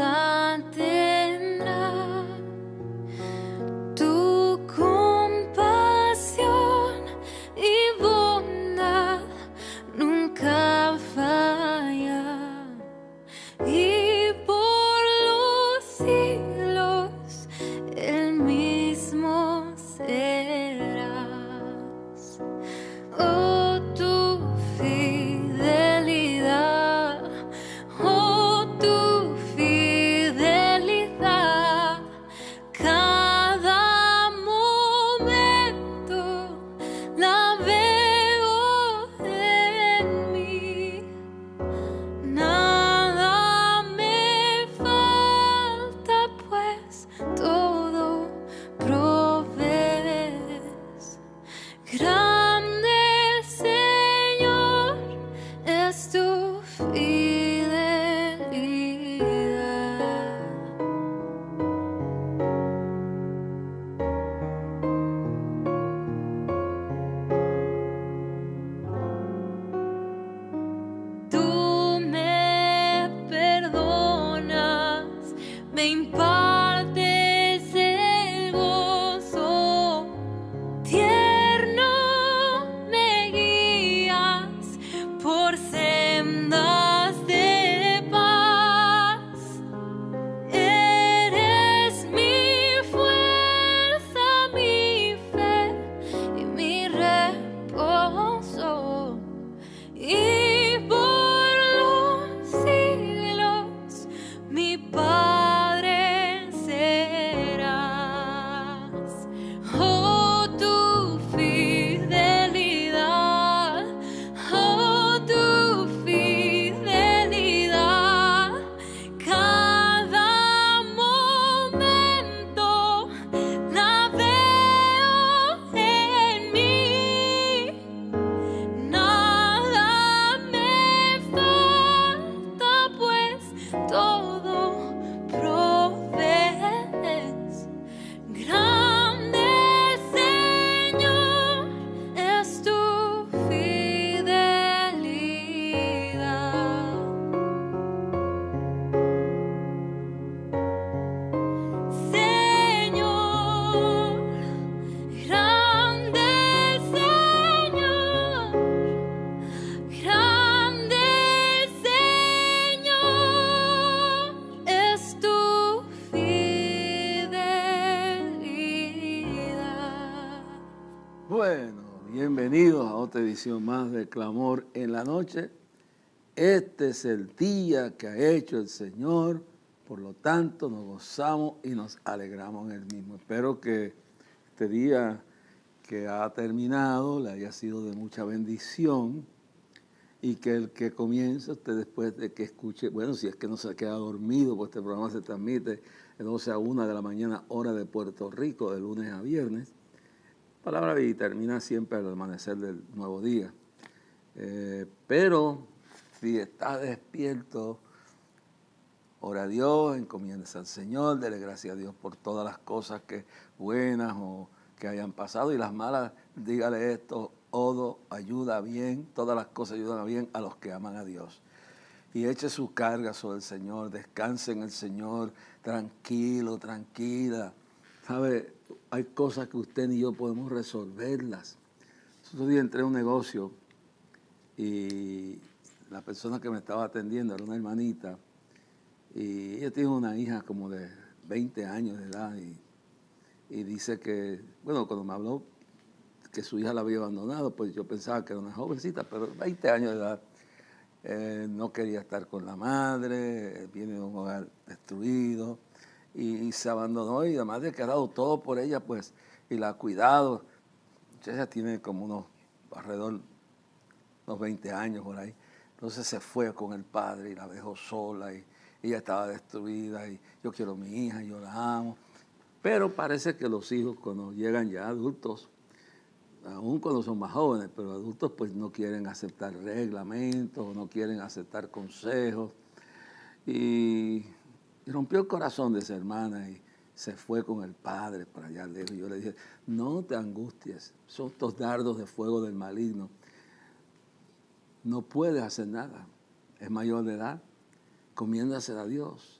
nada tendrá. Tu compasión y bondad nunca falla, y por los siglos el mismo serás. Oh, tu fidelidad, oh, tu fidelidad, cada momento la veo en mí. Nada me falta, pues todo provees. Grande, Señor, es tu fidelidad. Tú me perdonas, me impartes el gozo tierno, me guías por sendas de paz. Eres mi fuerza, mi fe y mi reposo. Y por los siglos mi Padre serás. Oh, tu fidelidad, oh, tu fidelidad, cada momento la veo en mí. Nada me falta, pues todo provees. Grande, Señor, es tu fidelidad. Señor, grande, Señor. Grande, Señor, es tu fidelidad. Bueno, bienvenidos a otra edición más de Clamor en la Noche. Este es el día que ha hecho el Señor, por lo tanto nos gozamos y nos alegramos en Él mismo. Espero que este día que ha terminado le haya sido de mucha bendición y que el que comience usted después de que escuche, bueno, si es que no se queda dormido, pues este programa se transmite de 12 a 1 de la mañana, hora de Puerto Rico, de lunes a viernes. Palabra y termina siempre al amanecer del nuevo día. Pero si está despierto, ora a Dios, encomiéndese al Señor, dele gracias a Dios por todas las cosas que buenas o que hayan pasado, y las malas, dígale esto: todo ayuda bien, todas las cosas ayudan a bien a los que aman a Dios. Y eche sus cargas sobre el Señor, descanse en el Señor, tranquilo, tranquila. ¿Sabe? Hay cosas que usted ni yo podemos resolverlas. Otro día entré a un negocio y la persona que me estaba atendiendo era una hermanita, y ella tiene una hija como de 20 años de edad, y dice que, bueno, cuando me habló que su hija la había abandonado, pues yo pensaba que era una jovencita, pero 20 años de edad. No quería estar con la madre, viene de un hogar destruido, y se abandonó, y la madre que ha dado todo por ella, pues, y la ha cuidado. Ella tiene como alrededor unos 20 años por ahí. Entonces se fue con el padre y la dejó sola, y ella estaba destruida, y yo quiero a mi hija, yo la amo. Pero parece que los hijos, cuando llegan ya adultos, aún cuando son más jóvenes, pero adultos, pues no quieren aceptar reglamentos, no quieren aceptar consejos. Y rompió el corazón de esa hermana y se fue con el padre para allá lejos. Yo le dije: no te angusties, son estos dardos de fuego del maligno. No puedes hacer nada, es mayor de edad, comiéndasela a Dios.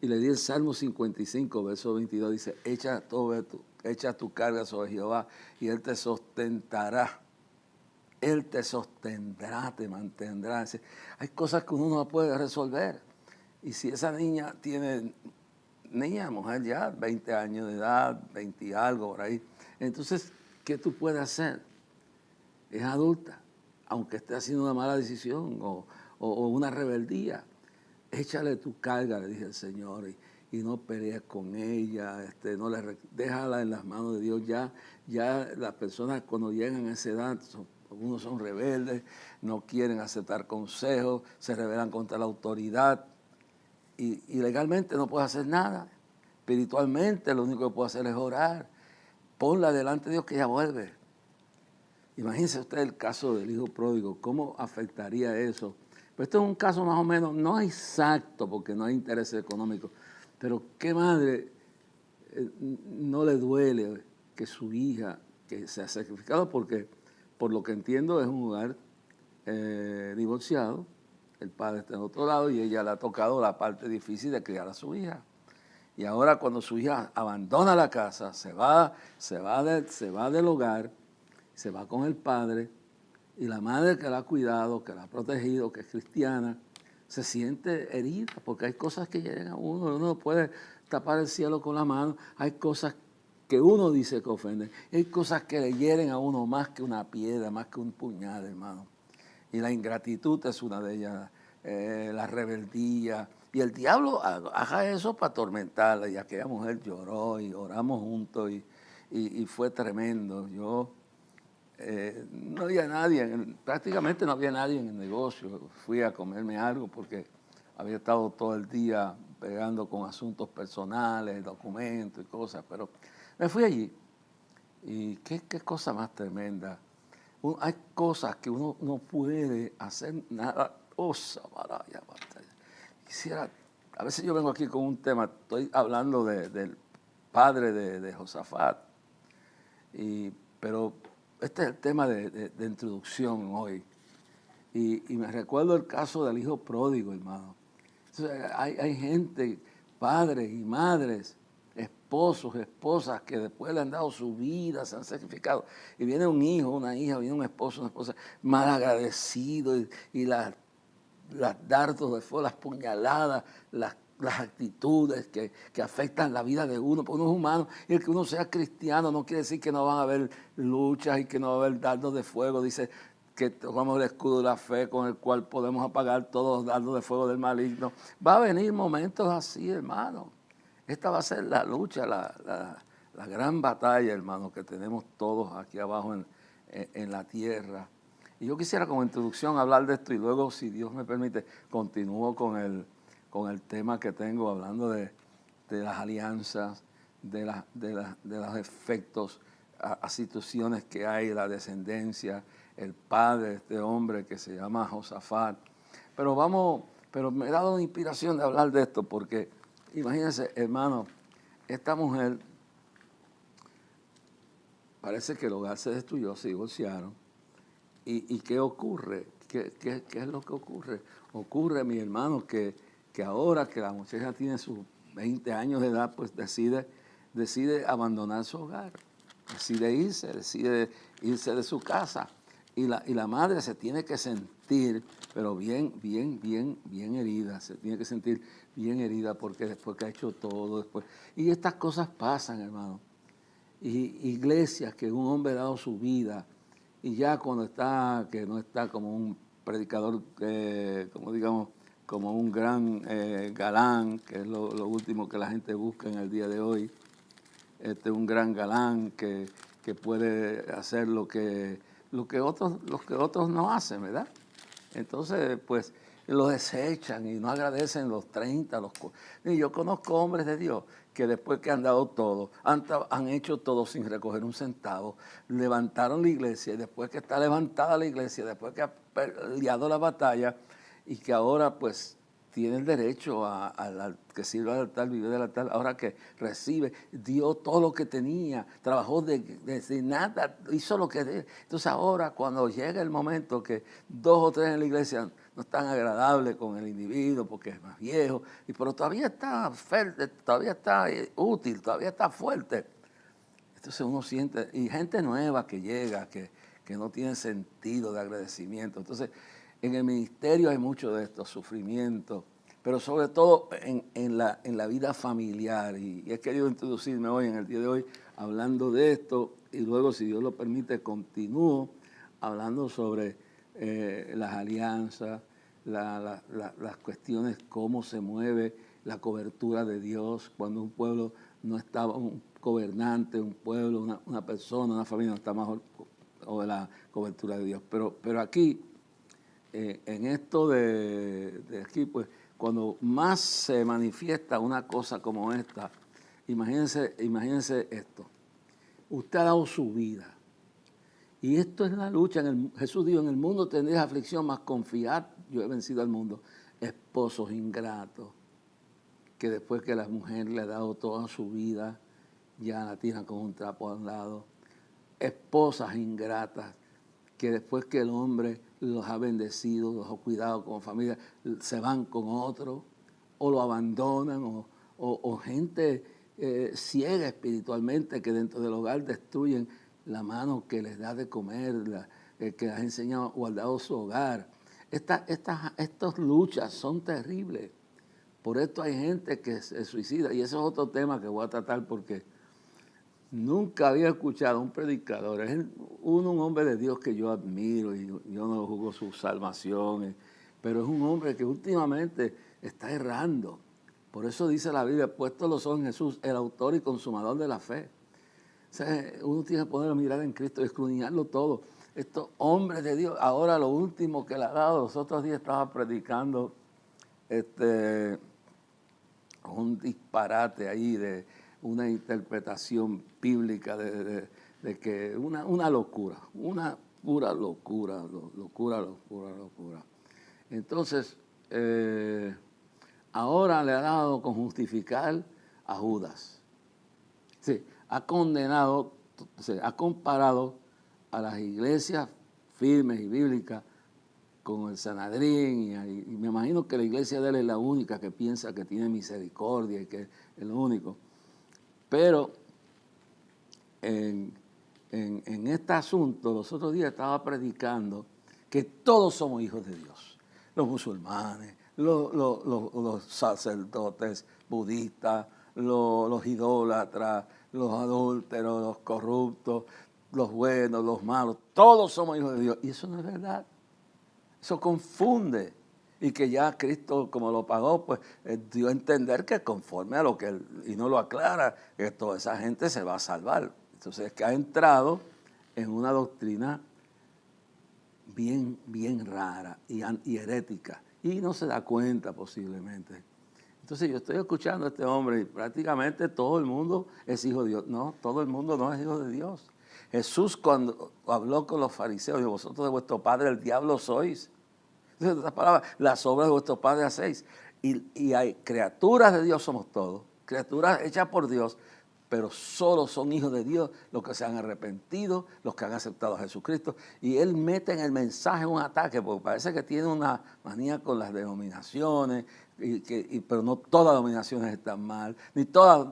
y le di el Salmo 55, verso 22, dice, echa tu carga sobre Jehová y Él te sustentará. Él te sostendrá, te mantendrá. Es decir, hay cosas que uno no puede resolver. Y si esa niña tiene, mujer ya, 20 años de edad, 20 y algo por ahí, entonces, ¿qué tú puedes hacer? Es adulta, aunque esté haciendo una mala decisión o una rebeldía. Échale tu carga, le dije al Señor, y no pelees con ella, déjala en las manos de Dios. Ya las personas cuando llegan a esa edad, algunos son rebeldes, no quieren aceptar consejos, se rebelan contra la autoridad, y legalmente no puedes hacer nada. Espiritualmente lo único que puedes hacer es orar. Ponla delante de Dios que ella vuelve. Imagínese usted el caso del hijo pródigo, ¿cómo afectaría eso? Pues esto es un caso más o menos, no exacto porque no hay intereses económicos, pero ¿qué madre no le duele que su hija, que se ha sacrificado porque, por lo que entiendo, es un hogar divorciado, el padre está en otro lado y ella le ha tocado la parte difícil de criar a su hija? Y ahora cuando su hija abandona la casa, se va del hogar, se va con el padre, y la madre que la ha cuidado, que la ha protegido, que es cristiana, se siente herida, porque hay cosas que llegan a uno no puede tapar el cielo con la mano, hay cosas que uno dice que ofenden, hay cosas que le hieren a uno más que una piedra, más que un puñal, hermano. Y la ingratitud es una de ellas, la rebeldía, y el diablo haga eso para atormentarla, y aquella mujer lloró y oramos juntos, y fue tremendo. No había nadie, prácticamente no había nadie en el negocio. Fui a comerme algo porque había estado todo el día pegando con asuntos personales, documentos y cosas, pero me fui allí. Y qué cosa más tremenda. Hay cosas que uno no puede hacer nada. Quisiera, a veces yo vengo aquí con un tema, estoy hablando del padre de Josafat, pero este es el tema de introducción hoy. Y me recuerdo el caso del hijo pródigo, hermano. Entonces, hay gente, padres y madres, esposos, esposas, que después le han dado su vida, se han sacrificado. Y viene un hijo, una hija, viene un esposo, una esposa mal agradecido, y las dardos de fuego, las puñaladas, las actitudes que afectan la vida de uno, porque uno es humano, y el que uno sea cristiano no quiere decir que no van a haber luchas y que no va a haber dardos de fuego. Dice que tomamos el escudo de la fe con el cual podemos apagar todos los dardos de fuego del maligno. Va a venir momentos así, hermano. Esta va a ser la lucha, la gran batalla, hermano, que tenemos todos aquí abajo en la tierra. Y yo quisiera como introducción hablar de esto y luego, si Dios me permite, continúo con el tema que tengo, hablando de las alianzas, de los efectos a situaciones que hay, la descendencia, el padre de este hombre que se llama Josafat. Pero me he dado la inspiración de hablar de esto porque, imagínense, hermano, esta mujer, parece que el hogar se destruyó, se divorciaron. ¿Y qué ocurre? ¿Qué es lo que ocurre? Ocurre, mi hermano, que ahora que la muchacha tiene sus 20 años de edad, pues decide abandonar su hogar, decide irse de su casa. Y la madre se tiene que sentir, pero bien herida, se tiene que sentir bien herida porque después que ha hecho todo, después. Y estas cosas pasan, hermano. Y iglesias que un hombre ha dado su vida, y ya cuando que no está como un predicador, como un gran galán, que es lo último que la gente busca en el día de hoy, un gran galán que puede hacer lo que otros no hacen, ¿verdad? Entonces, pues, los desechan y no agradecen los 30, Y yo conozco hombres de Dios que después que han dado todo, han hecho todo sin recoger un centavo, levantaron la iglesia, y después que está levantada la iglesia, después que ha peleado la batalla, y que ahora, pues, tiene el derecho al que sirva al altar, vive del altar, ahora que recibe, dio todo lo que tenía, trabajó desde nada, hizo lo que... Entonces ahora cuando llega el momento que 2 o 3 en la iglesia no es tan agradable con el individuo porque es más viejo, pero todavía está fértil, todavía está útil, todavía está fuerte. Entonces uno siente, y gente nueva que llega, que no tiene sentido de agradecimiento. Entonces, en el ministerio hay mucho de estos sufrimientos, pero sobre todo en la vida familiar. Y he querido introducirme hoy, en el día de hoy, hablando de esto, y luego, si Dios lo permite, continúo hablando sobre las alianzas, las cuestiones, cómo se mueve la cobertura de Dios cuando un pueblo no está, un gobernante, un pueblo, una persona, una familia no está bajo la cobertura de Dios. Pero aquí, en esto de aquí, pues, cuando más se manifiesta una cosa como esta, imagínense esto. Usted ha dado su vida. Y esto es la lucha. Jesús dijo, en el mundo tendréis aflicción, mas confiad, yo he vencido al mundo. Esposos ingratos, que después que la mujer le ha dado toda su vida, ya la tiran con un trapo a un lado. Esposas ingratas, que después que el hombre los ha bendecido, los ha cuidado como familia, se van con otro, o lo abandonan, o gente ciega espiritualmente, que dentro del hogar destruyen la mano que les da de comer, que les ha enseñado, guardado su hogar. Estas luchas son terribles. Por esto hay gente que se suicida, y ese es otro tema que voy a tratar porque nunca había escuchado a un predicador. Es un hombre de Dios que yo admiro, y yo no juzgo su salvación, pero es un hombre que últimamente está errando. Por eso dice la Biblia, puesto los ojos en Jesús, el autor y consumador de la fe. O sea, uno tiene que poner la mirada en Cristo y escudriñarlo todo. Estos hombres de Dios, ahora lo último que le ha dado, los otros días estaba predicando un disparate ahí de una interpretación bíblica de que una locura, una pura locura. Entonces, ahora le ha dado con justificar a Judas. Sí, ha condenado, ha comparado a las iglesias firmes y bíblicas con el Sanedrín, y me imagino que la iglesia de él es la única que piensa que tiene misericordia y que es lo único. Pero en este asunto, los otros días estaba predicando que todos somos hijos de Dios. Los musulmanes, los sacerdotes budistas, los idólatras, los adúlteros, los corruptos, los buenos, los malos, todos somos hijos de Dios. Y eso no es verdad. Eso confunde. Y que ya Cristo, como lo pagó, pues dio a entender que conforme a lo que él, y no lo aclara, que toda esa gente se va a salvar. Entonces es que ha entrado en una doctrina bien rara y herética. Y no se da cuenta posiblemente. Entonces yo estoy escuchando a este hombre y prácticamente todo el mundo es hijo de Dios. No, todo el mundo no es hijo de Dios. Jesús, cuando habló con los fariseos, dijo, vosotros de vuestro padre el diablo sois. Entonces, en otras palabras, las obras de vuestro padre hacéis. Y hay criaturas de Dios, somos todos, criaturas hechas por Dios, pero solo son hijos de Dios los que se han arrepentido, los que han aceptado a Jesucristo. Y él mete en el mensaje un ataque, porque parece que tiene una manía con las denominaciones, pero no todas las denominaciones están mal, ni todas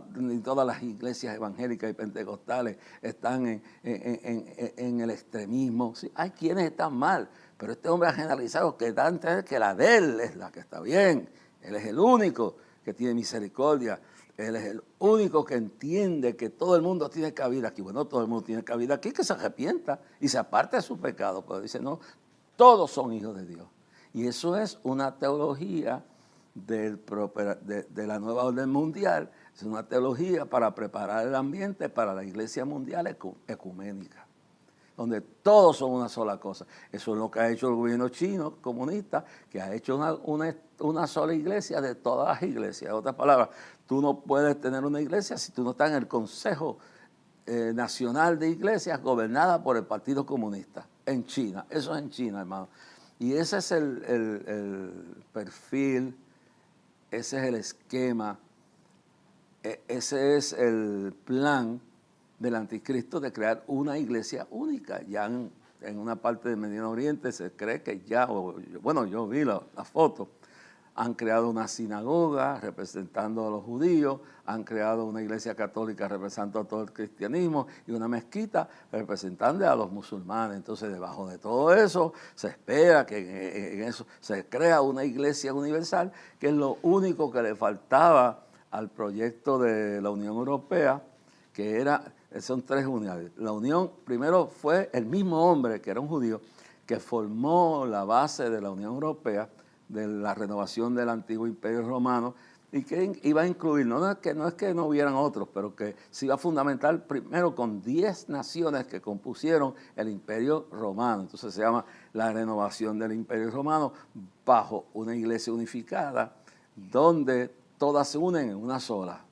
las iglesias evangélicas y pentecostales están en el extremismo. Sí, hay quienes están mal, pero este hombre ha generalizado que da a entender que la de él es la que está bien. Él es el único que tiene misericordia. Él es el único que entiende que todo el mundo tiene cabida aquí. Bueno, todo el mundo tiene cabida aquí, que se arrepienta y se aparte de su pecado. Pero dice, no, todos son hijos de Dios. Y eso es una teología de la nueva orden mundial. Es una teología para preparar el ambiente para la iglesia mundial ecuménica, donde todos son una sola cosa. Eso es lo que ha hecho el gobierno chino comunista, que ha hecho una sola iglesia de todas las iglesias. En otras palabras, tú no puedes tener una iglesia si tú no estás en el Consejo Nacional de Iglesias gobernada por el Partido Comunista en China. Eso es en China, hermano. Y ese es el perfil, ese es el esquema, ese es el plan del anticristo de crear una iglesia única. Ya en una parte del Medio Oriente se cree que ya, bueno, yo vi la foto, han creado una sinagoga representando a los judíos, han creado una iglesia católica representando a todo el cristianismo y una mezquita representando a los musulmanes. Entonces, debajo de todo eso, se espera que en eso se crea una iglesia universal, que es lo único que le faltaba al proyecto de la Unión Europea, que era, son tres unidades. La Unión, primero fue el mismo hombre, que era un judío, que formó la base de la Unión Europea, de la renovación del antiguo Imperio Romano, y que iba a incluir, no es que no hubieran otros, pero que se iba a fundamentar primero con 10 naciones que compusieron el Imperio Romano. Entonces se llama la renovación del Imperio Romano bajo una iglesia unificada, donde todas se unen en una sola.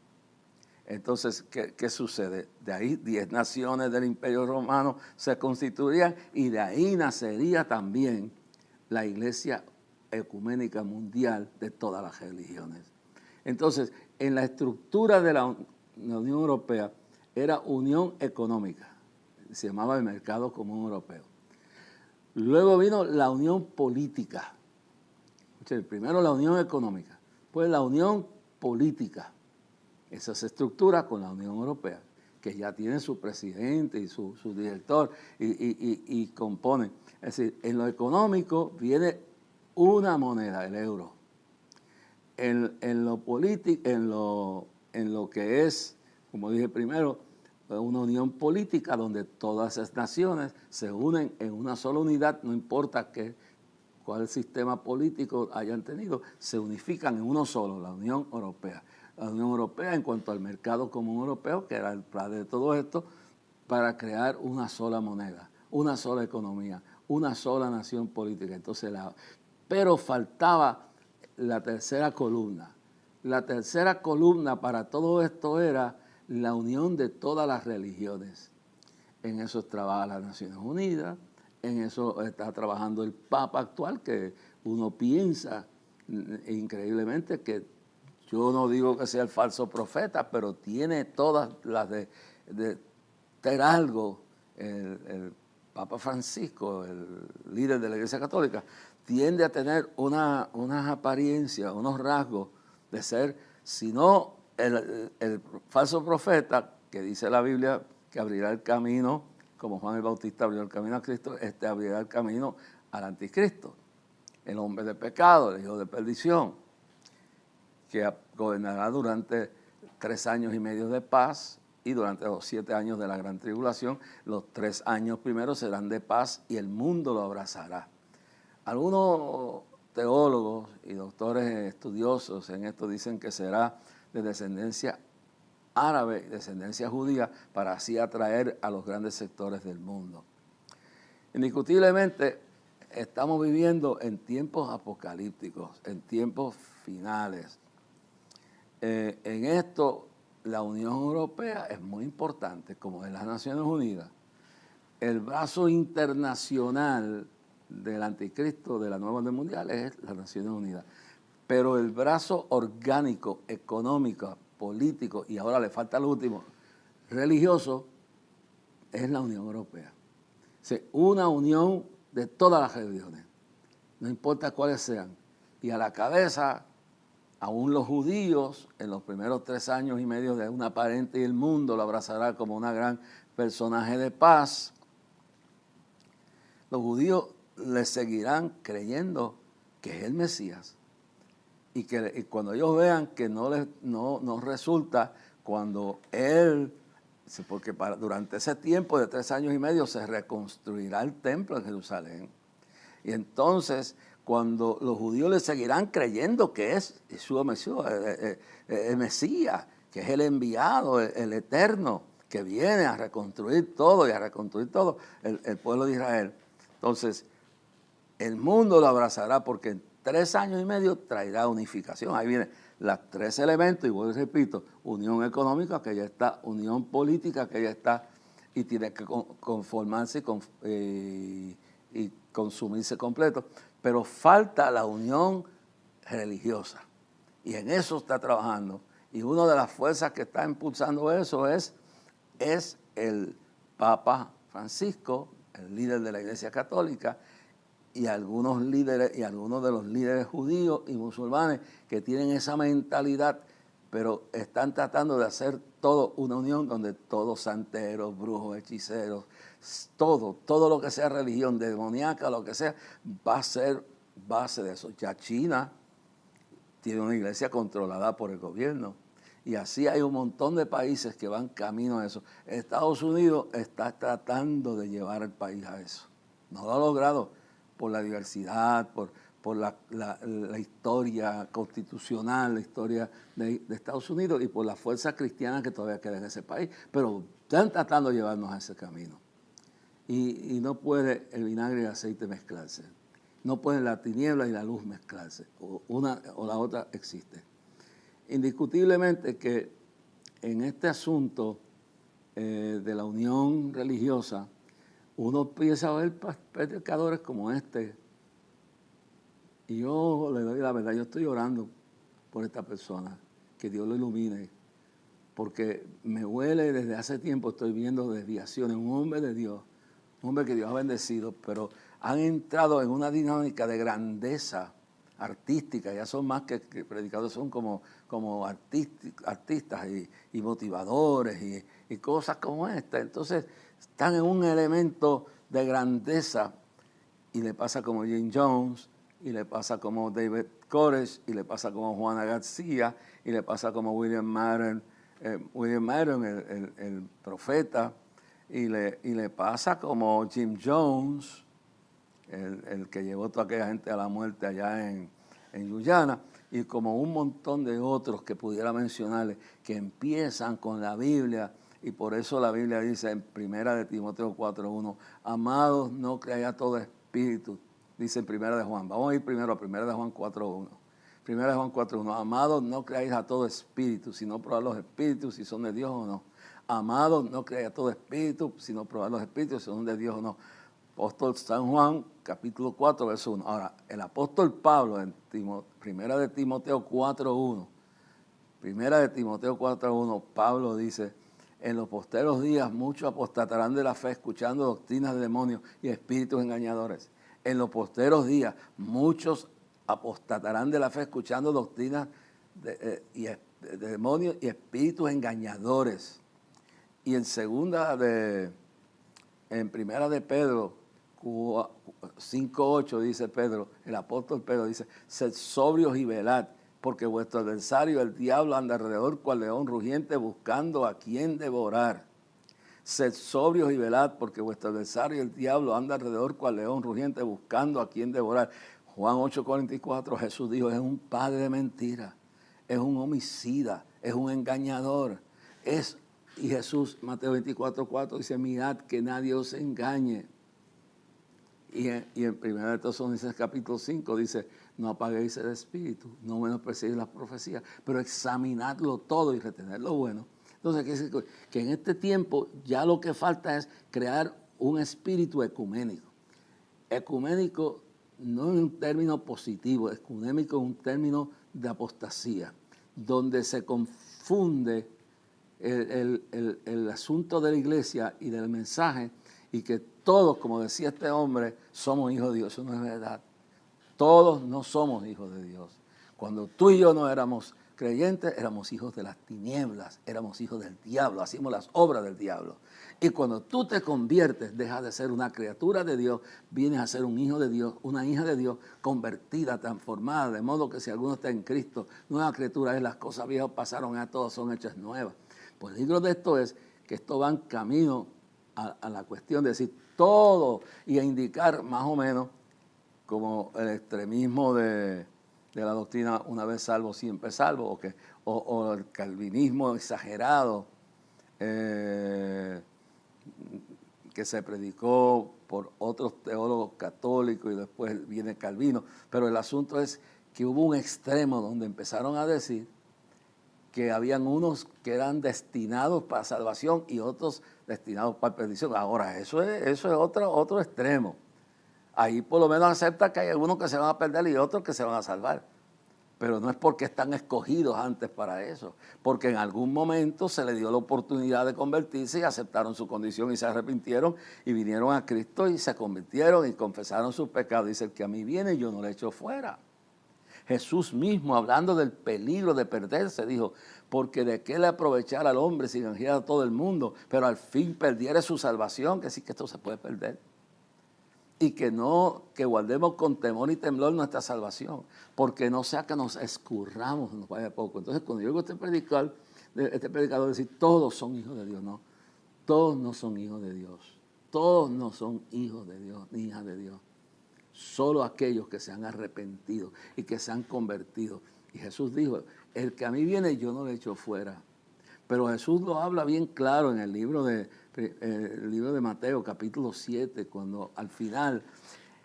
Entonces, ¿qué sucede? De ahí 10 naciones del Imperio Romano se constituirían y de ahí nacería también la iglesia ecuménica mundial de todas las religiones. Entonces, en la estructura de la Unión Europea era unión económica, se llamaba el Mercado Común Europeo. Luego vino la unión política. Primero la unión económica, pues la unión política. Esa se estructura con la Unión Europea, que ya tiene su presidente y su director y compone. Es decir, en lo económico viene una moneda, el euro. En lo político, en lo que es, como dije primero, una unión política donde todas esas naciones se unen en una sola unidad, no importa cuál sistema político hayan tenido, se unifican en uno solo, la Unión Europea. La Unión Europea en cuanto al mercado común europeo, que era el plan de todo esto, para crear una sola moneda, una sola economía, una sola nación política. Entonces, pero faltaba la tercera columna. La tercera columna para todo esto era la unión de todas las religiones. En eso trabaja las Naciones Unidas, en eso está trabajando el Papa actual, que uno piensa increíblemente que yo no digo que sea el falso profeta, pero tiene todas las de tener algo. El Papa Francisco, el líder de la Iglesia Católica, tiende a tener unas apariencias, unos rasgos de ser, si no el falso profeta, que dice la Biblia que abrirá el camino, como Juan el Bautista abrió el camino a Cristo, abrirá el camino al anticristo, el hombre de pecado, el hijo de perdición, que gobernará durante 3 años y medio de paz y durante los 7 años de la gran tribulación. Los 3 años primeros serán de paz y el mundo lo abrazará. Algunos teólogos y doctores estudiosos en esto dicen que será de descendencia árabe, descendencia judía, para así atraer a los grandes sectores del mundo. Indiscutiblemente estamos viviendo en tiempos apocalípticos, en tiempos finales. En esto la Unión Europea es muy importante, como en las Naciones Unidas. El brazo internacional del anticristo de la nueva orden mundial es las Naciones Unidas. Pero el brazo orgánico, económico, político, y ahora le falta el último, religioso, es la Unión Europea. O sea, una unión de todas las religiones, no importa cuáles sean. Y a la cabeza, aún los judíos, en los primeros 3 años y medio de una aparente y el mundo lo abrazará como una gran personaje de paz. Los judíos le seguirán creyendo que es el Mesías. Y cuando ellos vean que no resulta, cuando él, porque durante ese tiempo de 3 años y medio se reconstruirá el templo en Jerusalén. Y entonces, cuando los judíos le seguirán creyendo que es Yeshua Mesías, el Mesías, que es el enviado, el eterno, que viene a reconstruir todo y a reconstruir todo el pueblo de Israel. Entonces, el mundo lo abrazará porque en 3 años y medio traerá unificación. Ahí vienen los 3 elementos, y vuelvo y repito, unión económica, que ya está, unión política, que ya está, y tiene que conformarse y consumirse completo. Pero falta la unión religiosa, y en eso está trabajando. Y una de las fuerzas que está impulsando eso es el Papa Francisco, el líder de la Iglesia Católica, y algunos líderes y algunos de los líderes judíos y musulmanes que tienen esa mentalidad, pero están tratando de hacer todo una unión donde todos santeros, brujos, hechiceros, todo lo que sea religión demoníaca, lo que sea, va a ser base de eso. Ya China tiene una iglesia controlada por el gobierno. Y así hay un montón de países que van camino a eso. Estados Unidos está tratando de llevar al país a eso. No lo ha logrado por la diversidad, por la historia constitucional, la historia de Estados Unidos y por la fuerza cristiana que todavía queda en ese país. Pero están tratando de llevarnos a ese camino. Y no puede el vinagre y el aceite mezclarse. No pueden la tiniebla y la luz mezclarse. Una o la otra existe. Indiscutiblemente que en este asunto de la unión religiosa, uno empieza a ver predicadores como este. Y yo le doy la verdad, yo estoy orando por esta persona, que Dios lo ilumine, porque me huele desde hace tiempo, estoy viendo desviaciones. Un hombre de Dios, un hombre que Dios ha bendecido, pero han entrado en una dinámica de grandeza artística, ya son más que predicadores, son como artistas y motivadores y cosas como esta. Entonces están en un elemento de grandeza y le pasa como Jim Jones, y le pasa como David Koresh, y le pasa como Juana García, y le pasa como William Madden, el profeta, y le pasa como Jim Jones, el que llevó toda aquella gente a la muerte allá en Guyana, y como un montón de otros que pudiera mencionarles, que empiezan con la Biblia, y por eso la Biblia dice en 1 de Timoteo 4:1, amados, no creáis a todo espíritu, dice en 1 de Juan. Vamos a ir primero a 1 de Juan 4:1. 1 de Juan 4:1, amados, no creáis a todo espíritu, sino probad los espíritus si son de Dios o no. Amados, no creáis a todo espíritu, sino probad los espíritus si son de Dios o no. Apóstol San Juan, capítulo 4, verso 1. Ahora, el apóstol Pablo, en 1 de Timoteo 4:1, 1 de Timoteo 4:1, Pablo dice, en los posteros días muchos apostatarán de la fe escuchando doctrinas de demonios y espíritus engañadores. En los posteros días muchos apostatarán de la fe escuchando doctrinas de demonios y espíritus engañadores. Y en primera de Pedro 5:8 dice Pedro, el apóstol Pedro dice, sed sobrios y velad, porque vuestro adversario el diablo anda alrededor cual león rugiente buscando a quien devorar. Sed sobrios y velad, porque vuestro adversario el diablo anda alrededor cual león rugiente buscando a quien devorar. Juan 8:44, Jesús dijo, es un padre de mentira, es un homicida, es un engañador. Y Jesús, Mateo 24:4, dice, mirad que nadie os engañe. Y en 1 de Tesalonicenses capítulo 5 dice, no apaguéis el espíritu, no menospreciéis las profecías, pero examinadlo todo y retener lo bueno. Entonces, quiere decir que en este tiempo ya lo que falta es crear un espíritu ecuménico. Ecuménico no en un término positivo, ecuménico en un término de apostasía, donde se confunde el asunto de la iglesia y del mensaje, y que todos, como decía este hombre, somos hijos de Dios. Eso no es verdad. Todos no somos hijos de Dios. Cuando tú y yo no éramos creyentes, éramos hijos de las tinieblas, éramos hijos del diablo, hacíamos las obras del diablo. Y cuando tú te conviertes, dejas de ser una criatura de Dios, vienes a ser un hijo de Dios, una hija de Dios, convertida, transformada, de modo que si alguno está en Cristo, nueva criatura es, las cosas viejas pasaron, ya todas son hechas nuevas. Pues el peligro de esto es que esto va en camino a la cuestión de decir todo y a indicar más o menos como el extremismo de la doctrina una vez salvo, siempre salvo, o el calvinismo exagerado que se predicó por otros teólogos católicos y después viene Calvino. Pero el asunto es que hubo un extremo donde empezaron a decir que habían unos que eran destinados para salvación y otros destinados para perdición. Ahora, eso es otro extremo. Ahí por lo menos acepta que hay algunos que se van a perder y otros que se van a salvar. Pero no es porque están escogidos antes para eso, porque en algún momento se les dio la oportunidad de convertirse y aceptaron su condición y se arrepintieron y vinieron a Cristo y se convirtieron y confesaron sus pecados. Dice, el que a mí viene yo no le echo fuera. Jesús mismo, hablando del peligro de perderse, dijo, porque de qué le aprovechar al hombre si ganara a todo el mundo, pero al fin perdiere su salvación, que sí que esto se puede perder. Y que guardemos con temor y temblor nuestra salvación, porque no sea que nos escurramos, nos vaya poco. Entonces, cuando yo oigo este predicador decir, todos son hijos de Dios, no, todos no son hijos de Dios, todos no son hijos de Dios, ni hijas de Dios, solo aquellos que se han arrepentido y que se han convertido. Y Jesús dijo, el que a mí viene yo no le echo fuera. Pero Jesús lo habla bien claro en el libro de Mateo, capítulo 7, cuando al final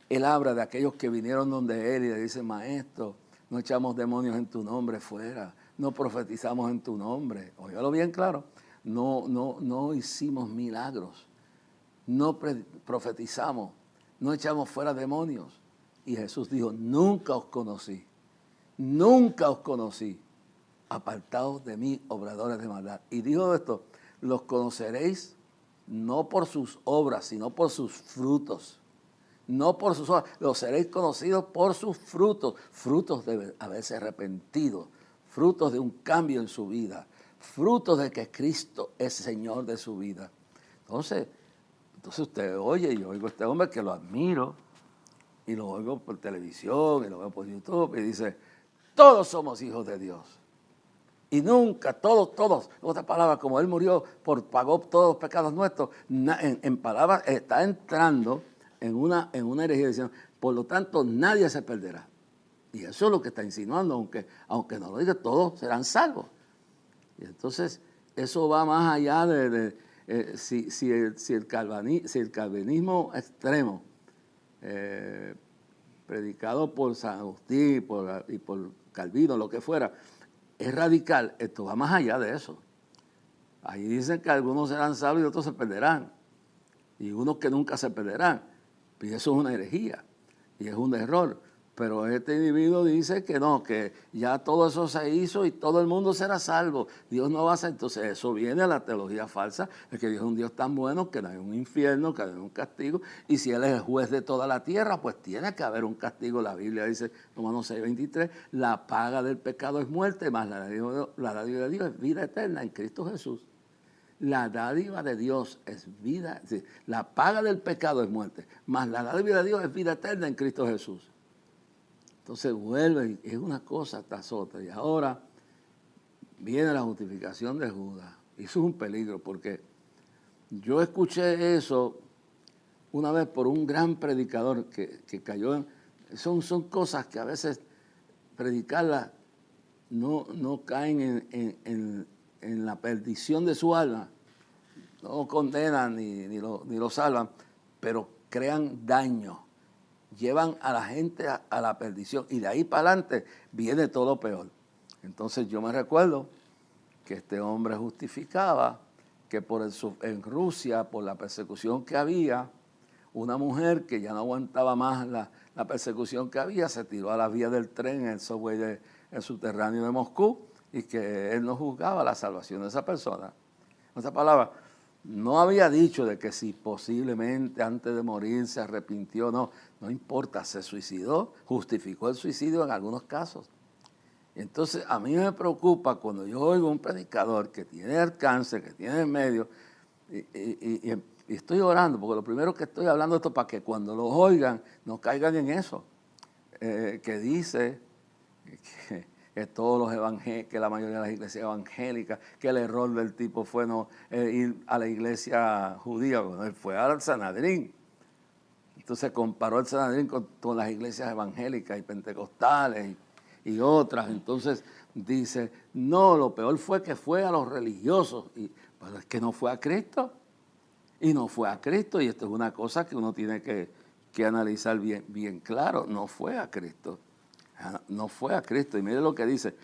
Él habla de aquellos que vinieron donde Él y le dicen, maestro, no echamos demonios en tu nombre fuera, no profetizamos en tu nombre. Óigalo bien claro, no hicimos milagros, no profetizamos, no echamos fuera demonios. Y Jesús dijo, nunca os conocí, apartados de mí, obradores de maldad. Y dijo esto, los conoceréis no por sus obras, sino por sus frutos. No por sus obras, los seréis conocidos por sus frutos. Frutos de haberse arrepentido, frutos de un cambio en su vida, frutos de que Cristo es Señor de su vida. Entonces usted oye, yo oigo a este hombre que lo admiro, y lo oigo por televisión, y lo veo por YouTube, y dice, todos somos hijos de Dios. Y nunca, todos, en otras palabras, como Él murió, pagó todos los pecados nuestros, en palabras, está entrando en una herejía diciendo, por lo tanto, nadie se perderá. Y eso es lo que está insinuando, aunque no lo diga, todos serán salvos. Y entonces, eso va más allá si el calvinismo extremo, predicado por San Agustín y por Calvino, lo que fuera, es radical, esto va más allá de eso. Ahí dicen que algunos serán salvos y otros se perderán. Y unos que nunca se perderán. Y eso es una herejía. Y es un error. Pero este individuo dice que no, que ya todo eso se hizo y todo el mundo será salvo. Dios no va a ser. Entonces eso viene a la teología falsa, de que Dios es un Dios tan bueno que no hay un infierno, que no hay un castigo. Y si Él es el juez de toda la tierra, pues tiene que haber un castigo. La Biblia dice, Romanos 6:23, la paga del pecado es muerte, más la dádiva de Dios es vida eterna en Cristo Jesús. La dádiva de Dios es vida, es decir, la paga del pecado es muerte, más la dádiva de Dios es vida eterna en Cristo Jesús. Entonces vuelve, y es una cosa tras otra. Y ahora viene la justificación de Judas. Y eso es un peligro, porque yo escuché eso una vez por un gran predicador que cayó en... Son cosas que a veces predicarlas no caen en la perdición de su alma. No condenan ni lo salvan, pero crean daño. Llevan a la gente a la perdición y de ahí para adelante viene todo peor. Entonces yo me recuerdo que este hombre justificaba que en Rusia, por la persecución que había, una mujer que ya no aguantaba más la persecución que había, se tiró a las vías del tren en el subway el subterráneo de Moscú, y que él no juzgaba la salvación de esa persona. En otras palabras, no había dicho de que si posiblemente antes de morir se arrepintió, no importa, se suicidó, justificó el suicidio en algunos casos. Entonces a mí me preocupa cuando yo oigo un predicador que tiene alcance, que tiene medio, y estoy orando, porque lo primero que estoy hablando esto para que cuando lo oigan no caigan en eso, que dice que todos los evangélicos, que la mayoría de las iglesias evangélicas, que el error del tipo fue no ir a la iglesia judía, bueno, él fue al Sanedrín. Entonces comparó el Sanedrín con las iglesias evangélicas y pentecostales y otras. Entonces dice, no, lo peor fue que fue a los religiosos. Pero es que no fue a Cristo. Y no fue a Cristo. Y esto es una cosa que uno tiene que analizar bien claro. No fue a Cristo. No fue a Cristo. Y mire lo que dice.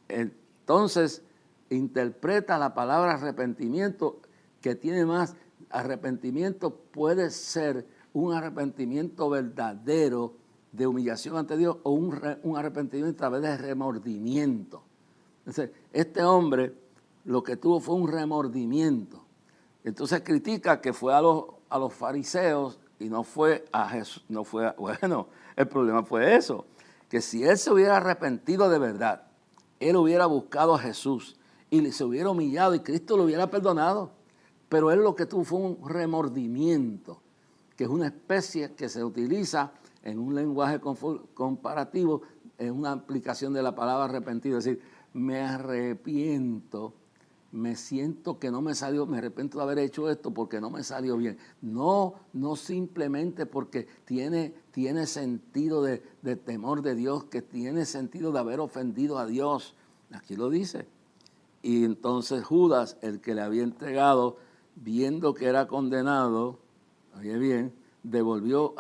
Entonces, interpreta la palabra arrepentimiento, que tiene más. Arrepentimiento puede ser un arrepentimiento verdadero de humillación ante Dios o un arrepentimiento a través de remordimiento. Entonces, este hombre lo que tuvo fue un remordimiento. Entonces critica que fue a los fariseos y no fue a Jesús. Bueno, el problema fue eso, que si él se hubiera arrepentido de verdad, él hubiera buscado a Jesús y se hubiera humillado y Cristo lo hubiera perdonado. Pero él lo que tuvo fue un remordimiento, que es una especie que se utiliza en un lenguaje comparativo, en una aplicación de la palabra arrepentido. Es decir, me arrepiento, me siento que no me salió, me arrepiento de haber hecho esto porque no me salió bien. No simplemente porque tiene sentido de temor de Dios, que tiene sentido de haber ofendido a Dios. Aquí lo dice. Y entonces Judas, el que le había entregado, viendo que era condenado, oye bien, devolvió,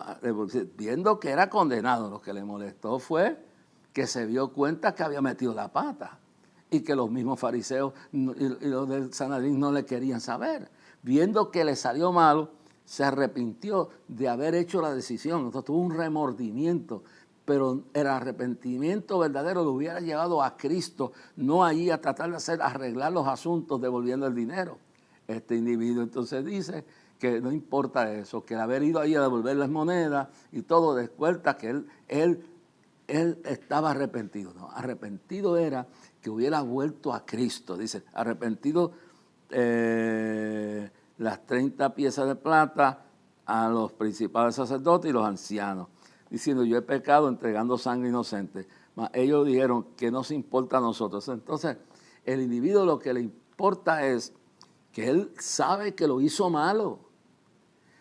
viendo que era condenado. Lo que le molestó fue que se dio cuenta que había metido la pata y que los mismos fariseos y los del Sanedrín no le querían saber. Viendo que le salió mal, se arrepintió de haber hecho la decisión. Entonces tuvo un remordimiento, pero el arrepentimiento verdadero lo hubiera llevado a Cristo, no allí a tratar de arreglar los asuntos devolviendo el dinero. Este individuo entonces dice que no importa eso, que el haber ido ahí a devolver las monedas y todo, descuenta que él estaba arrepentido. No, arrepentido era que hubiera vuelto a Cristo. Dice, arrepentido las 30 piezas de plata a los principales sacerdotes y los ancianos, diciendo, yo he pecado entregando sangre inocente. Mas ellos dijeron que no se importa a nosotros. Entonces, el individuo lo que le importa es que él sabe que lo hizo malo.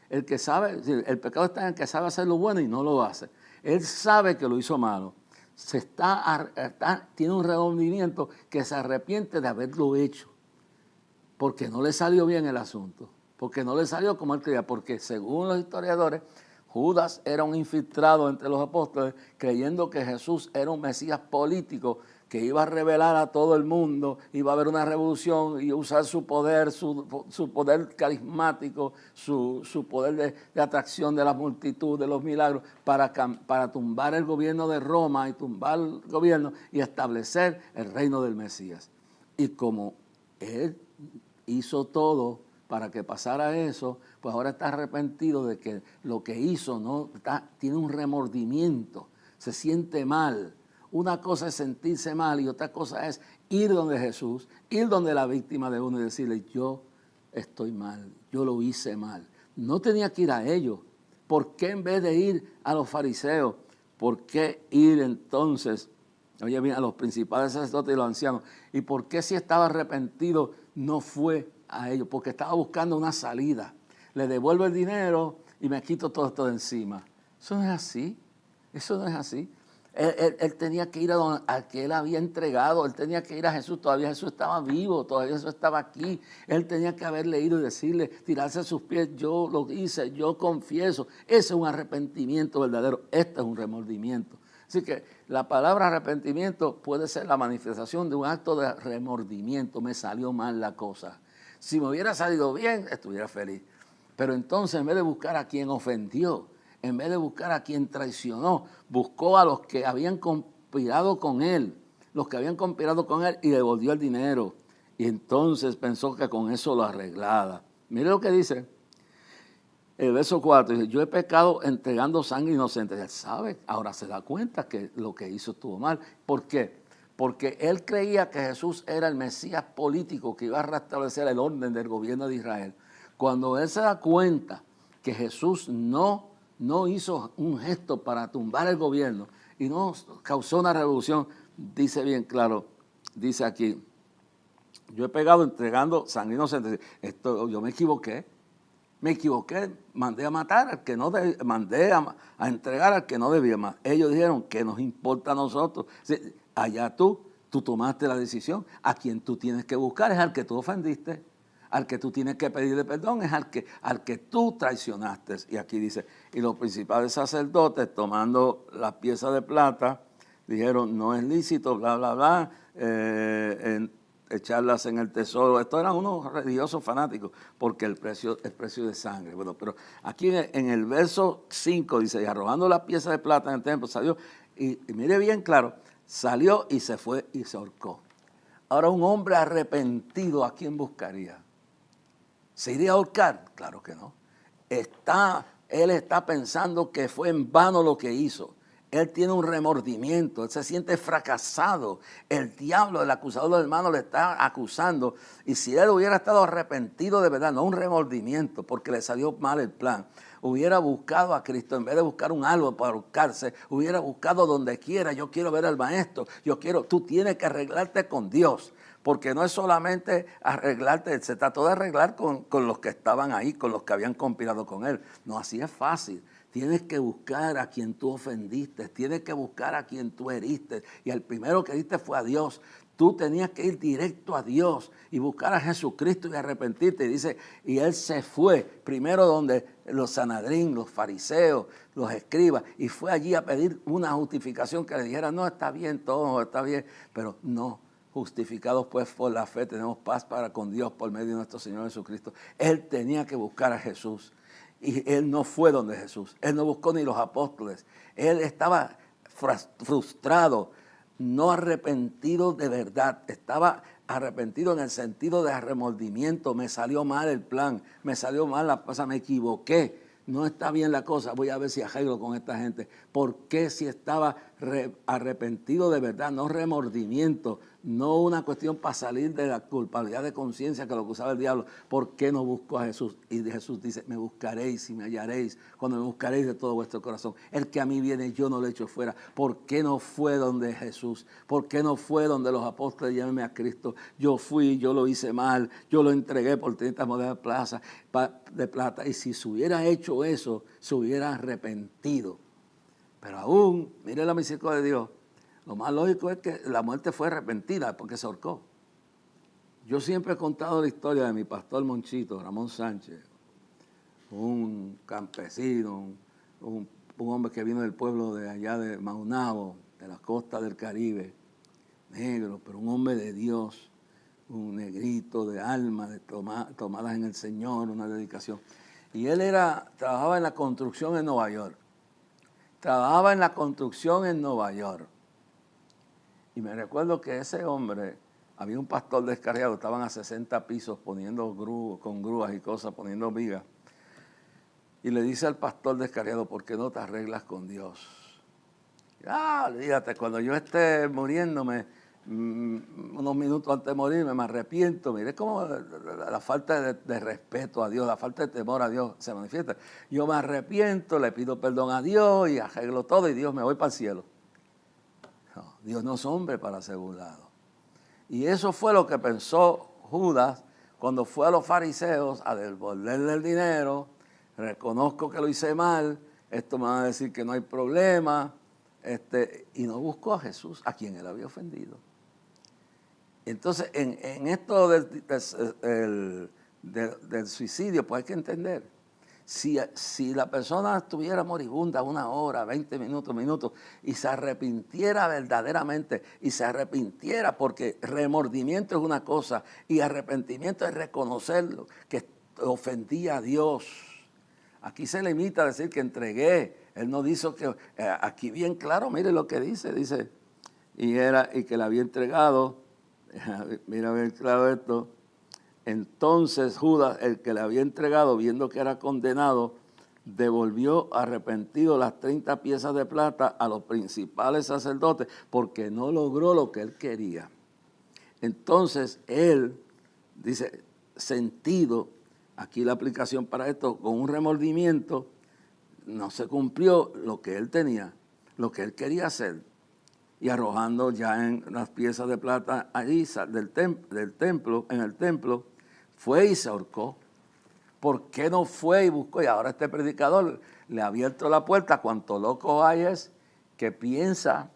El que sabe, el pecado está en el que sabe hacer lo bueno y no lo hace. Él sabe que lo hizo malo. Tiene un remordimiento que se arrepiente de haberlo hecho. Porque no le salió bien el asunto. Porque no le salió como él creía. Porque según los historiadores, Judas era un infiltrado entre los apóstoles, creyendo que Jesús era un Mesías político que iba a revelar a todo el mundo, iba a haber una revolución y usar su poder, su poder carismático, su poder de atracción de la multitud, de los milagros, para tumbar el gobierno de Roma y tumbar el gobierno y establecer el reino del Mesías. Y como él hizo todo para que pasara eso, pues ahora está arrepentido de que lo que hizo tiene un remordimiento, se siente mal. Una cosa es sentirse mal y otra cosa es ir donde Jesús, ir donde la víctima de uno y decirle, yo estoy mal, yo lo hice mal. No tenía que ir a ellos. ¿Por qué en vez de ir a los fariseos? ¿Por qué ir entonces, oye bien, a los principales sacerdotes y los ancianos? ¿Y por qué si estaba arrepentido no fue a ellos? Porque estaba buscando una salida. Le devuelvo el dinero y me quito todo esto de encima. Eso no es así. Eso no es así. Él tenía que ir a que él había entregado, él tenía que ir a Jesús, todavía Jesús estaba vivo, todavía Jesús estaba aquí, él tenía que haberle ido y decirle, tirarse a sus pies, yo lo hice, yo confieso. Ese es un arrepentimiento verdadero, este es un remordimiento. Así que la palabra arrepentimiento puede ser la manifestación de un acto de remordimiento, me salió mal la cosa. Si me hubiera salido bien, estuviera feliz. Pero entonces en vez de buscar a quien ofendió, en vez de buscar a quien traicionó, buscó a los que habían conspirado con él, y devolvió el dinero. Y entonces pensó que con eso lo arreglaba. Mire lo que dice el verso 4, dice, yo he pecado entregando sangre inocente. Él sabe, ahora se da cuenta que lo que hizo estuvo mal. ¿Por qué? Porque él creía que Jesús era el Mesías político que iba a restablecer el orden del gobierno de Israel. Cuando él se da cuenta que Jesús no hizo un gesto para tumbar el gobierno y no causó una revolución, dice bien claro, dice aquí, yo he pecado entregando sangre inocente. Yo me equivoqué, mandé a matar al que no debía, mandé a entregar al que no debía más. Ellos dijeron, ¿qué nos importa a nosotros? Allá tú tomaste la decisión, a quien tú tienes que buscar es al que tú ofendiste. Al que tú tienes que pedirle perdón es al que tú traicionaste. Y aquí dice, y los principales sacerdotes, tomando las piezas de plata, dijeron, no es lícito, bla, bla, bla, echarlas en el tesoro. Estos eran unos religiosos fanáticos, porque el precio de sangre. Bueno, pero aquí en el verso 5 dice, y arrojando las piezas de plata en el templo, salió, y mire bien claro, salió y se fue y se ahorcó. Ahora, un hombre arrepentido, ¿a quién buscaría? ¿Se iría a ahorcar? Claro que no. Él está pensando que fue en vano lo que hizo. Él tiene un remordimiento, él se siente fracasado. El diablo, el acusador del hermano, le está acusando. Y si él hubiera estado arrepentido de verdad, no un remordimiento, porque le salió mal el plan, hubiera buscado a Cristo, en vez de buscar un árbol para ahorcarse, hubiera buscado donde quiera. Yo quiero ver al maestro, tú tienes que arreglarte con Dios. Porque no es solamente arreglarte, se trató de arreglar con los que estaban ahí, con los que habían conspirado con él. No, así es fácil. Tienes que buscar a quien tú ofendiste, tienes que buscar a quien tú heriste. Y el primero que heriste fue a Dios. Tú tenías que ir directo a Dios y buscar a Jesucristo y arrepentirte. Y dice, y él se fue primero donde los Sanedrín, los fariseos, los escribas, y fue allí a pedir una justificación que le dijera, no, está bien todo, está bien, pero no. Justificados pues por la fe, tenemos paz para con Dios por medio de nuestro Señor Jesucristo. Él tenía que buscar a Jesús y él no fue donde Jesús. Él no buscó ni los apóstoles. Él estaba frustrado, no arrepentido de verdad. Estaba arrepentido en el sentido de remordimiento. Me salió mal el plan, me salió mal la cosa, me equivoqué. No está bien la cosa, voy a ver si arreglo con esta gente. ¿Por qué si estaba arrepentido de verdad? No remordimiento, no una cuestión para salir de la culpabilidad de conciencia que lo acusaba el diablo. ¿Por qué no buscó a Jesús? Y Jesús dice, me buscaréis y me hallaréis cuando me buscaréis de todo vuestro corazón. El que a mí viene yo no lo echo fuera. ¿Por qué no fue donde Jesús? ¿Por qué no fue donde los apóstoles? Llámeme a Cristo. Yo fui, yo lo hice mal, yo lo entregué por 30 monedas de plata. Y si se hubiera hecho eso, se hubiera arrepentido. Pero aún, mire la misericordia de Dios, lo más lógico es que la muerte fue repentina porque se ahorcó. Yo siempre he contado la historia de mi pastor Monchito, Ramón Sánchez, un campesino, un hombre que vino del pueblo de allá de Maunabo, de la costa del Caribe, negro, pero un hombre de Dios, un negrito de alma, de tomadas en el Señor, una dedicación. Y él trabajaba en la construcción en Nueva York. Trabajaba en la construcción en Nueva York. Y me recuerdo que ese hombre, había un pastor descarriado, estaban a 60 pisos poniendo con grúas y cosas, poniendo vigas. Y le dice al pastor descarriado, ¿por qué no te arreglas con Dios? Olvídate, cuando yo esté muriéndome, unos minutos antes de morirme, me arrepiento. Mire cómo la falta de respeto a Dios, la falta de temor a Dios se manifiesta. Yo me arrepiento, le pido perdón a Dios y arreglo todo y Dios, me voy para el cielo. No, Dios no es hombre para ser burlado. Y eso fue lo que pensó Judas cuando fue a los fariseos a devolverle el dinero. Reconozco que lo hice mal, esto me va a decir que no hay problema, y no buscó a Jesús, a quien él había ofendido. Entonces, en esto del suicidio, pues hay que entender, si la persona estuviera moribunda 1 hora, 20 minutos, y se arrepintiera verdaderamente, y se arrepintiera, porque remordimiento es una cosa, y arrepentimiento es reconocerlo, que ofendía a Dios. Aquí se limita a decir que entregué. Él no dice que, aquí bien claro, mire lo que dice, y que le había entregado. Mira bien claro esto. Entonces Judas, el que le había entregado, viendo que era condenado, devolvió arrepentido las 30 piezas de plata a los principales sacerdotes porque no logró lo que él quería. Entonces él, dice, sentido, aquí la aplicación para esto, con un remordimiento, no se cumplió lo que él tenía, lo que él quería hacer. Y arrojando ya en las piezas de plata allí del templo, en el templo, fue y se ahorcó. ¿Por qué no fue y buscó? Y ahora este predicador le ha abierto la puerta. Cuánto loco hay es que piensa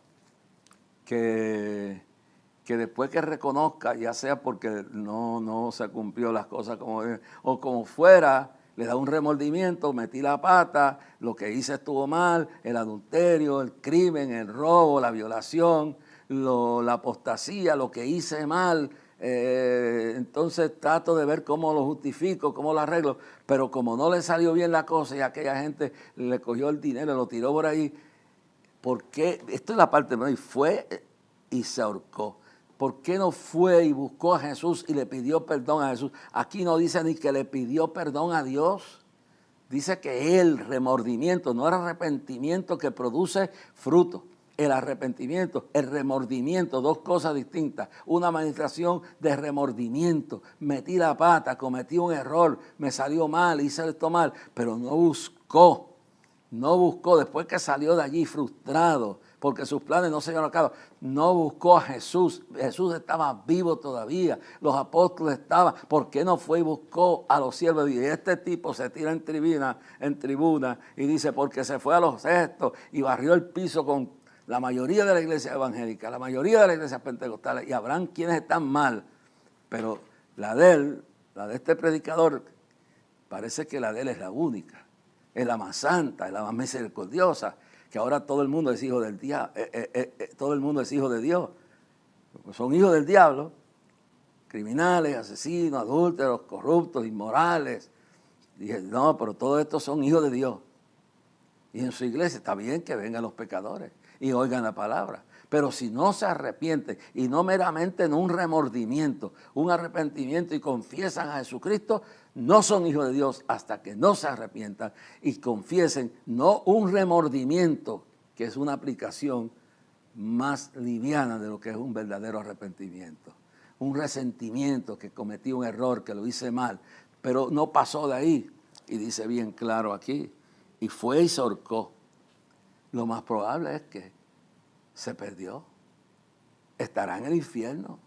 que después que reconozca, ya sea porque no se cumplió las cosas o como fuera, le da un remordimiento, metí la pata, lo que hice estuvo mal, el adulterio, el crimen, el robo, la violación, la apostasía, lo que hice mal, entonces trato de ver cómo lo justifico, cómo lo arreglo, pero como no le salió bien la cosa y aquella gente le cogió el dinero, lo tiró por ahí, ¿por qué? Esto es la parte de fue y se ahorcó. ¿Por qué no fue y buscó a Jesús y le pidió perdón a Jesús? Aquí no dice ni que le pidió perdón a Dios. Dice que el remordimiento, no el arrepentimiento que produce fruto. El arrepentimiento, el remordimiento, dos cosas distintas. Una manifestación de remordimiento. Metí la pata, cometí un error, me salió mal, hice esto mal, pero no buscó, después que salió de allí frustrado, porque sus planes no se llevaron a cabo, no buscó a Jesús. Jesús estaba vivo todavía, los apóstoles estaban. ¿Por qué no fue y buscó a los siervos? Y este tipo se tira en tribuna y dice, porque se fue a los cestos y barrió el piso con la mayoría de la iglesia evangélica, la mayoría de las iglesias pentecostales, y habrán quienes están mal, pero la de este predicador, parece que la de él es la única, es la más santa, es la más misericordiosa, que ahora todo el mundo es hijo del diablo, todo el mundo es hijo de Dios. Son hijos del diablo, criminales, asesinos, adúlteros, corruptos, inmorales. Dije, no, pero todos estos son hijos de Dios. Y en su iglesia está bien que vengan los pecadores y oigan la palabra. Pero si no se arrepienten y no meramente en un remordimiento, un arrepentimiento y confiesan a Jesucristo, no son hijos de Dios hasta que no se arrepientan y confiesen, no un remordimiento, que es una aplicación más liviana de lo que es un verdadero arrepentimiento. Un resentimiento, que cometí un error, que lo hice mal, pero no pasó de ahí. Y dice bien claro aquí, y fue y se ahorcó. Lo más probable es que se perdió. Estará en el infierno.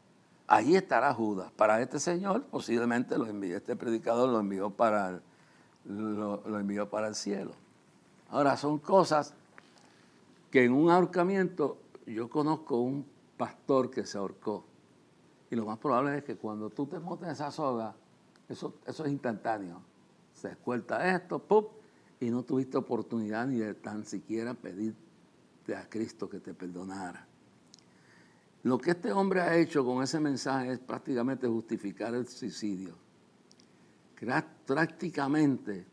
Allí estará Judas. Para este señor posiblemente lo envió, este predicador lo envió para el cielo. Ahora, son cosas que en un ahorcamiento, yo conozco un pastor que se ahorcó. Y lo más probable es que cuando tú te montes en esa soga, eso es instantáneo. Se escuelta esto, ¡pum! Y no tuviste oportunidad ni de tan siquiera pedirte a Cristo que te perdonara. Lo que este hombre ha hecho con ese mensaje es prácticamente justificar el suicidio. Prácticamente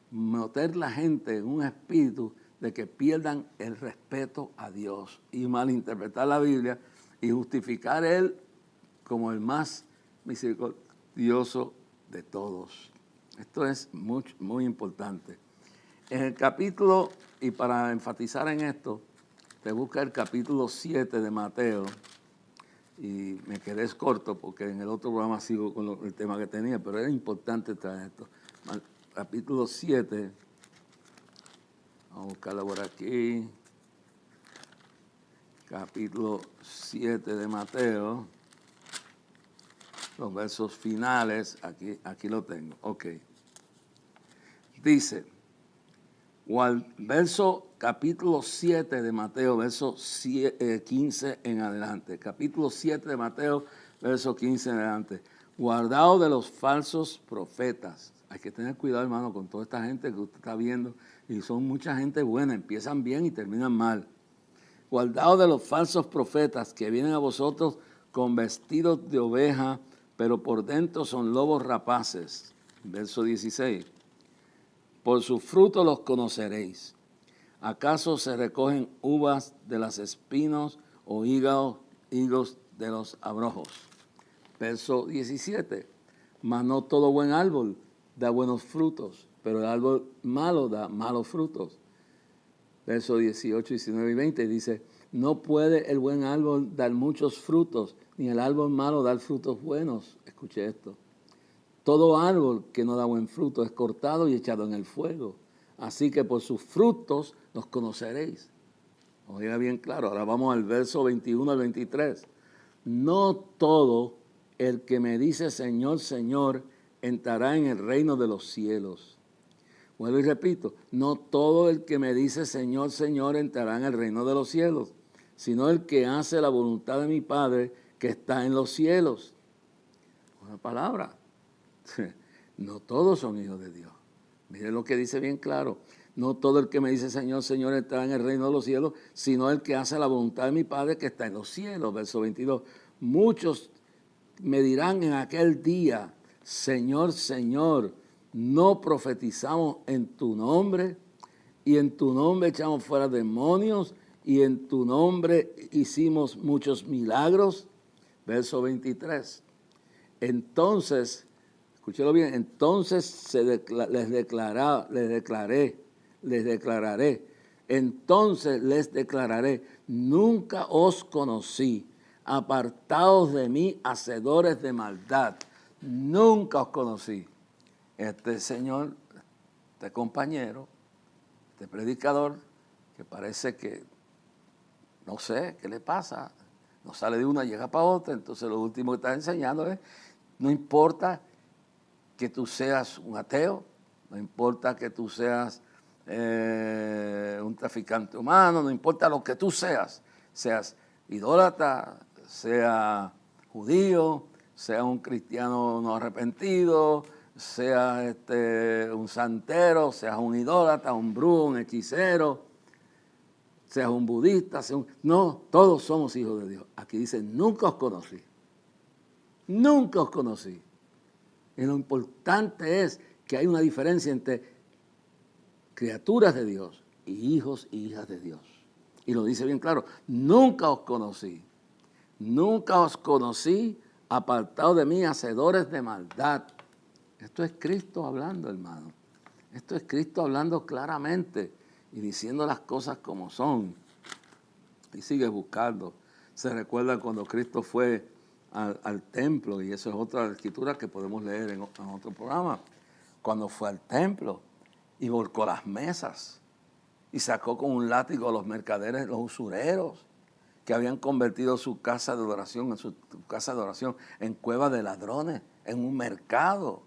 meter la gente en un espíritu de que pierdan el respeto a Dios y malinterpretar la Biblia y justificar él como el más misericordioso de todos. Esto es muy importante. En el capítulo, y para enfatizar en esto, te busca el capítulo 7 de Mateo, y me quedé corto porque en el otro programa sigo con el tema que tenía, pero era importante traer esto. Capítulo 7, vamos a buscarlo por aquí, capítulo 7 de Mateo, los versos finales, aquí lo tengo, ok. Dice, capítulo 7 de Mateo, verso 15 en adelante. Capítulo 7 de Mateo, verso 15 en adelante. Guardaos de los falsos profetas. Hay que tener cuidado, hermano, con toda esta gente que usted está viendo. Y son mucha gente buena, empiezan bien y terminan mal. Guardaos de los falsos profetas que vienen a vosotros con vestidos de oveja, pero por dentro son lobos rapaces. Verso 16. Por sus frutos los conoceréis. ¿Acaso se recogen uvas de las espinos o higos de los abrojos? Verso 17. Mas no todo buen árbol da buenos frutos, pero el árbol malo da malos frutos. Verso 18, 19 y 20 dice, no puede el buen árbol dar muchos frutos, ni el árbol malo dar frutos buenos. Escuche esto. Todo árbol que no da buen fruto es cortado y echado en el fuego. Así que por sus frutos los conoceréis. Oiga bien claro, ahora vamos al verso 21 al 23. No todo el que me dice Señor, Señor, entrará en el reino de los cielos. Vuelvo y repito, no todo el que me dice Señor, Señor, entrará en el reino de los cielos, sino el que hace la voluntad de mi Padre que está en los cielos. Una palabra. No todos son hijos de Dios. Miren lo que dice bien claro. No todo el que me dice Señor, Señor entrará en el reino de los cielos, sino el que hace la voluntad de mi Padre que está en los cielos. Verso 22. Muchos me dirán en aquel día, Señor, Señor, ¿no profetizamos en tu nombre? Y en tu nombre echamos fuera demonios, y en tu nombre hicimos muchos milagros. Verso 23. Entonces, escúchelo bien, entonces les declararé, nunca os conocí, apartados de mí, hacedores de maldad. Nunca os conocí. Este señor, este compañero, este predicador, que parece que, no sé, ¿qué le pasa? No sale de una, llega para otra, entonces lo último que está enseñando es, no importa que tú seas un ateo, no importa que tú seas un traficante humano, no importa lo que tú seas idólatra, sea judío, sea un cristiano no arrepentido, sea un santero, seas un idólatra, un brujo, un hechicero, seas un budista, no, todos somos hijos de Dios. Aquí dice, nunca os conocí. Nunca os conocí. Y lo importante es que hay una diferencia entre criaturas de Dios y hijos y hijas de Dios. Y lo dice bien claro, nunca os conocí. Nunca os conocí, apartados de mí, hacedores de maldad. Esto es Cristo hablando, hermano. Esto es Cristo hablando claramente y diciendo las cosas como son. Y sigue buscando. Se recuerda cuando Cristo fue al templo, y eso es otra escritura que podemos leer en otro programa. Cuando fue al templo y volcó las mesas y sacó con un látigo a los mercaderes, los usureros, que habían convertido su casa de oración, en cueva de ladrones, en un mercado.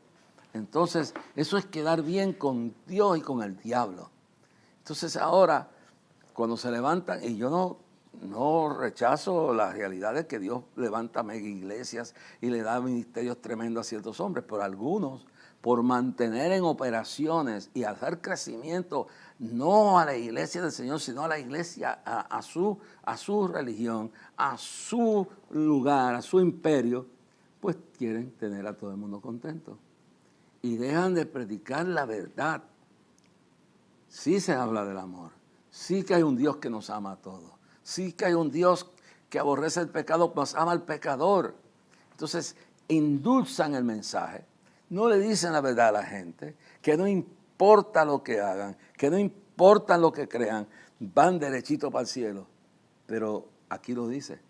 Entonces, eso es quedar bien con Dios y con el diablo. Entonces ahora, cuando se levantan, y yo no rechazo la realidad de que Dios levanta mega iglesias y le da ministerios tremendos a ciertos hombres, pero algunos, por mantener en operaciones y hacer crecimiento, no a la iglesia del Señor, sino a la iglesia, a su religión, a su lugar, a su imperio, pues quieren tener a todo el mundo contento. Y dejan de predicar la verdad. Sí se habla del amor, sí que hay un Dios que nos ama a todos, sí que hay un Dios que aborrece el pecado, mas ama al pecador. Entonces, endulzan el mensaje, no le dicen la verdad a la gente, que no importa lo que hagan, que no importa lo que crean, van derechito para el cielo. Pero aquí lo dice,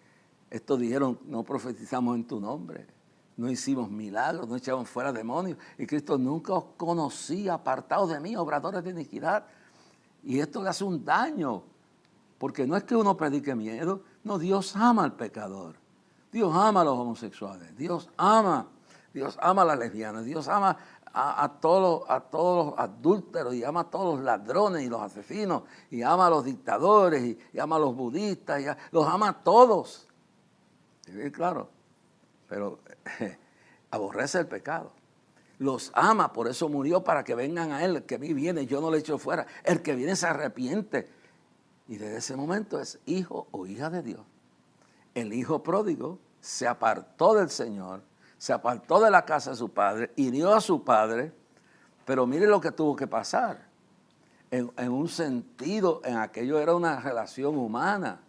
estos dijeron, no profetizamos en tu nombre, no hicimos milagros, no echamos fuera demonios. Y Cristo, nunca os conocí, apartados de mí, obradores de iniquidad. Y esto le hace un daño, porque no es que uno predique miedo, no, Dios ama al pecador. Dios ama a los homosexuales, Dios ama a las lesbianas, Dios ama a todos los adúlteros, y ama a todos los ladrones y los asesinos, y ama a los dictadores, y ama a los budistas, los ama a todos. ¿Sí? Claro. Pero aborrece el pecado. Los ama, por eso murió, para que vengan a Él. El que a mí viene, yo no le echo fuera. El que viene se arrepiente. Y desde ese momento es hijo o hija de Dios. El hijo pródigo se apartó del Señor, se apartó de la casa de su padre, hirió a su padre, pero mire lo que tuvo que pasar. En un sentido, en aquello era una relación humana.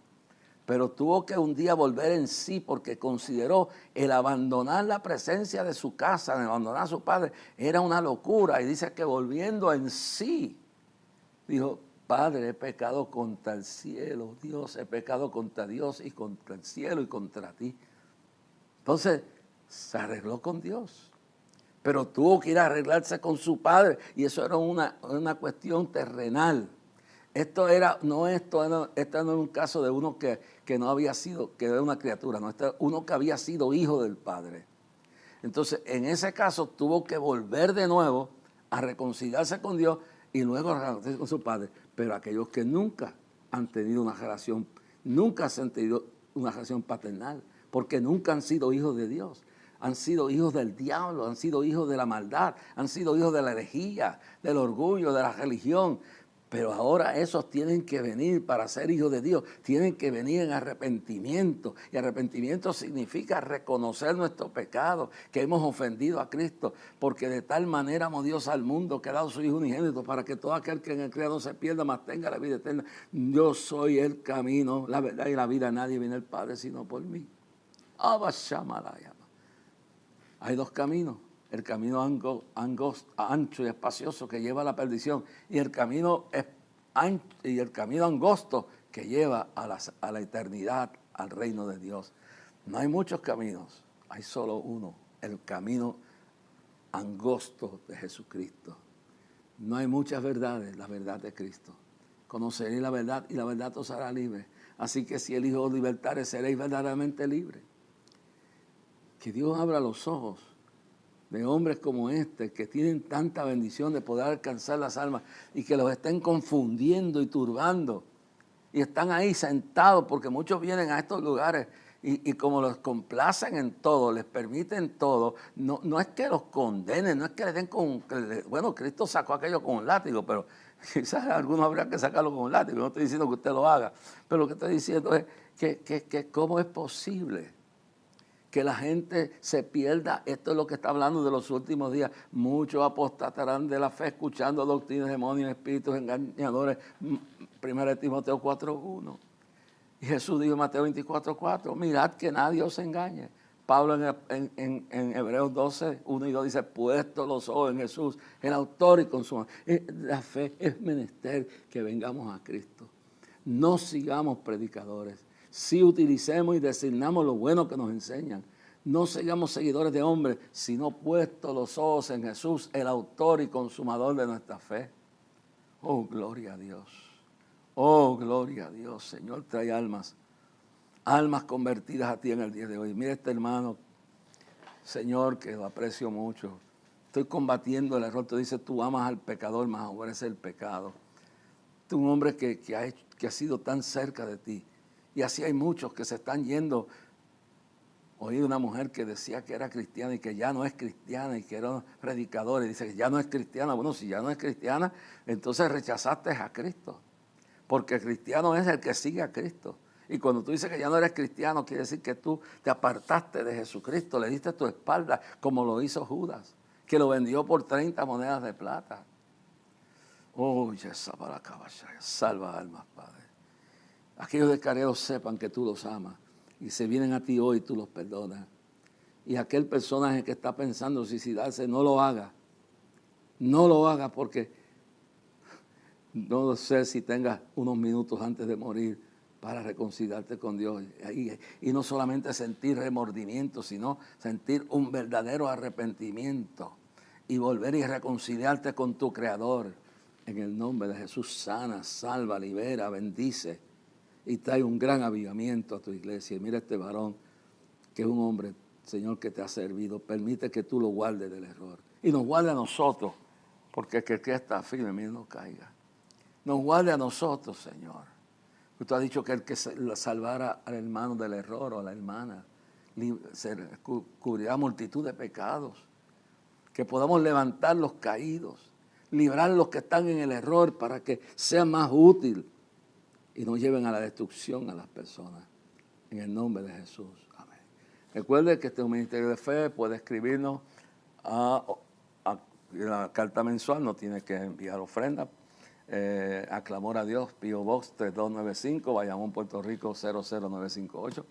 Pero tuvo que un día volver en sí, porque consideró el abandonar la presencia de su casa, el abandonar a su padre, era una locura. Y dice que volviendo en sí, dijo, Padre, he pecado contra el cielo, Dios, he pecado contra Dios y contra el cielo y contra ti. Entonces, se arregló con Dios. Pero tuvo que ir a arreglarse con su padre, y eso era una cuestión terrenal. Esto no era un caso de uno que no había sido, que era una criatura, no, este uno que había sido hijo del Padre. Entonces, en ese caso, tuvo que volver de nuevo a reconciliarse con Dios y luego a reconciliarse con su Padre. Pero aquellos que nunca han tenido una relación, nunca han tenido una relación paternal, porque nunca han sido hijos de Dios. Han sido hijos del diablo, han sido hijos de la maldad, han sido hijos de la herejía, del orgullo, de la religión. Pero ahora esos tienen que venir para ser hijos de Dios, tienen que venir en arrepentimiento. Y arrepentimiento significa reconocer nuestro pecado, que hemos ofendido a Cristo, porque de tal manera amó Dios al mundo que ha dado su Hijo unigénito para que todo aquel que en él crea no se pierda, mas tenga la vida eterna. Yo soy el camino, la verdad y la vida. Nadie viene al Padre sino por mí. Abba Shamalaya. Hay dos caminos. El camino ancho y espacioso que lleva a la perdición y el camino angosto que lleva a la eternidad, al reino de Dios. No hay muchos caminos, hay solo uno, el camino angosto de Jesucristo. No hay muchas verdades, la verdad de Cristo. Conoceréis la verdad y la verdad os hará libre. Así que si el Hijo os libertare, seréis verdaderamente libres. Que Dios abra los ojos de hombres como este, que tienen tanta bendición de poder alcanzar las almas y que los estén confundiendo y turbando. Y están ahí sentados porque muchos vienen a estos lugares y como los complacen en todo, les permiten todo, no es que los condenen, no es que les den con... Bueno, Cristo sacó aquello con un látigo, pero quizás algunos habría que sacarlo con un látigo. No estoy diciendo que usted lo haga, pero lo que estoy diciendo es que cómo es posible que la gente se pierda. Esto es lo que está hablando de los últimos días. Muchos apostatarán de la fe escuchando doctrinas, demonios, espíritus engañadores. 1 Timoteo 4:1. Y Jesús dijo en Mateo 24:4, mirad que nadie os engañe. Pablo en Hebreos 12:1 y 2 dice, puesto los ojos en Jesús, el autor y consumador. La fe es menester que vengamos a Cristo. No sigamos predicadores. Si utilicemos y designamos lo bueno que nos enseñan. No seamos seguidores de hombres, sino puestos los ojos en Jesús, el autor y consumador de nuestra fe. Oh, gloria a Dios. Oh, gloria a Dios. Señor, trae almas convertidas a ti en el día de hoy. Mira este hermano, Señor, que lo aprecio mucho. Estoy combatiendo el error. Tú dices, tú amas al pecador, mas aborreces el pecado. Tú un hombre que ha sido tan cerca de ti. Y así hay muchos que se están yendo. Oí una mujer que decía que era cristiana y que ya no es cristiana y que era predicadora y dice que ya no es cristiana. Bueno, si ya no es cristiana, entonces rechazaste a Cristo. Porque cristiano es el que sigue a Cristo. Y cuando tú dices que ya no eres cristiano, quiere decir que tú te apartaste de Jesucristo, le diste tu espalda, como lo hizo Judas, que lo vendió por 30 monedas de plata. Oh, salva almas, Padre. Aquellos descarriados sepan que tú los amas y se vienen a ti hoy y tú los perdonas. Y aquel personaje que está pensando suicidarse, no lo haga. No lo haga porque no sé si tengas unos minutos antes de morir para reconciliarte con Dios. Y no solamente sentir remordimiento, sino sentir un verdadero arrepentimiento y volver y reconciliarte con tu Creador. En el nombre de Jesús, sana, salva, libera, bendice. Y trae un gran avivamiento a tu iglesia. Y mira este varón, que es un hombre, Señor, que te ha servido. Permite que tú lo guardes del error. Y nos guarde a nosotros, porque el que está firme, mira, no caiga. Nos guarde a nosotros, Señor. Tú has dicho que el que salvara al hermano del error o a la hermana, cubrirá multitud de pecados. Que podamos levantar los caídos, librar los que están en el error para que sea más útil. Y no lleven a la destrucción a las personas. En el nombre de Jesús. Amén. Recuerde que este es un ministerio de fe. Puede escribirnos a la carta mensual. No tiene que enviar ofrenda. A Clamor a Dios, P.O. Box 3295, Bayamón, Puerto Rico 00958.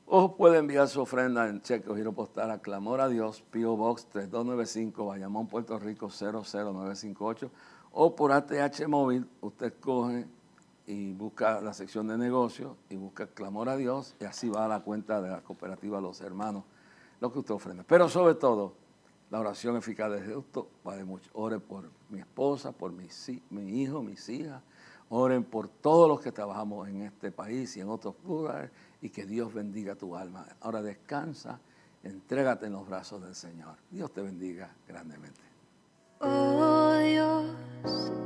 O puede enviar su ofrenda en cheque o giro postal a Clamor a Dios, P.O. Box 3295, Bayamón, Puerto Rico 00958. O por ATH móvil, usted coge y busca la sección de negocios y busca Clamor a Dios y así va a la cuenta de la cooperativa Los Hermanos, lo que usted ofrenda. Pero sobre todo, la oración eficaz de justo vale mucho. Ore por mi esposa, por mi hijo, mis hijas. Oren por todos los que trabajamos en este país y en otros lugares y que Dios bendiga tu alma. Ahora descansa, entrégate en los brazos del Señor. Dios te bendiga grandemente. Oh Dios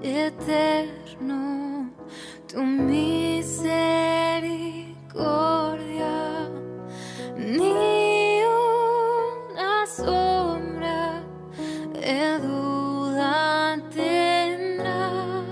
eterno, tu misericordia, ni una sombra de duda tendrá.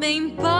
me importa